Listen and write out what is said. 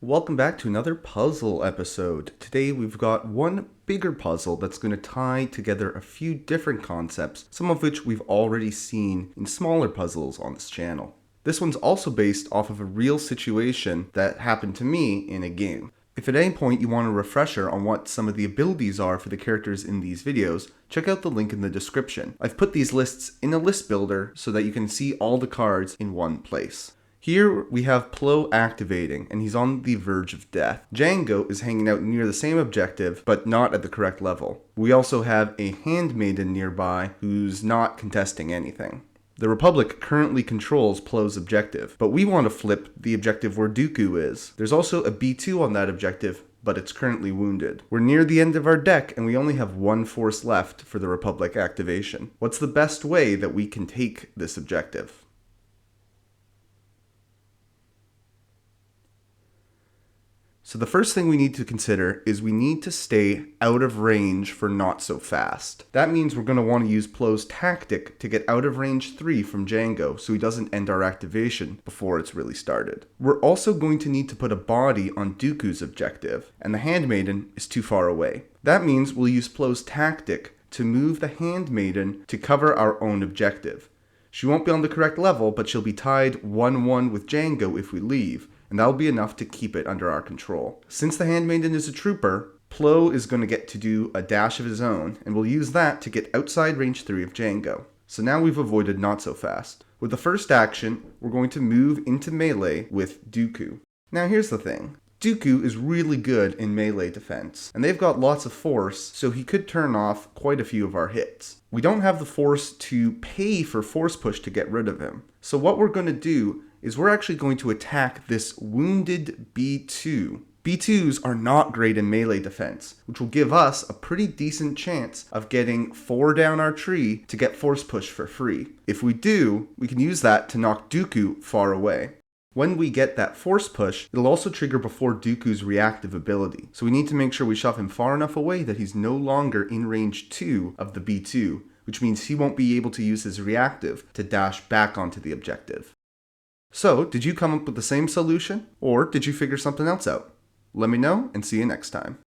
Welcome back to another puzzle episode. Today we've got one bigger puzzle that's going to tie together a few different concepts, some of which we've already seen in smaller puzzles on this channel. This one's also based off of a real situation that happened to me in a game. If at any point you want a refresher on what some of the abilities are for the characters in these videos, check out the link in the description. I've put these lists in a list builder so that you can see all the cards in one place. Here we have Plo activating, and he's on the verge of death. Django is hanging out near the same objective, but not at the correct level. We also have a handmaiden nearby who's not contesting anything. The Republic currently controls Plo's objective, but we want to flip the objective where Dooku is. There's also a B2 on that objective, but it's currently wounded. We're near the end of our deck, and we only have one force left for the Republic activation. What's the best way that we can take this objective? So the first thing we need to consider is we need to stay out of range for not so fast. That means we're going to want to use Plo's tactic to get out of range 3 from Django so he doesn't end our activation before it's really started. We're also going to need to put a body on Dooku's objective, and the handmaiden is too far away. That means we'll use Plo's tactic to move the handmaiden to cover our own objective. She won't be on the correct level, but she'll be tied 1-1 with Django if we leave, and that'll be enough to keep it under our control. Since the handmaiden is a trooper, Plo is going to get to do a dash of his own, and we'll use that to get outside range 3 of Django. So now we've avoided not so fast. With the first action, we're going to move into melee with Dooku. Now here's the thing. Dooku is really good in melee defense, and they've got lots of force, so he could turn off quite a few of our hits. We don't have the force to pay for force push to get rid of him. So what we're going to do is we're actually going to attack this wounded B2. B2s are not great in melee defense, which will give us a pretty decent chance of getting 4 down our tree to get force push for free. If we do, we can use that to knock Dooku far away. When we get that force push, it'll also trigger before Dooku's reactive ability. So we need to make sure we shove him far enough away that he's no longer in range 2 of the B2, which means he won't be able to use his reactive to dash back onto the objective. So, did you come up with the same solution, or did you figure something else out? Let me know, and see you next time.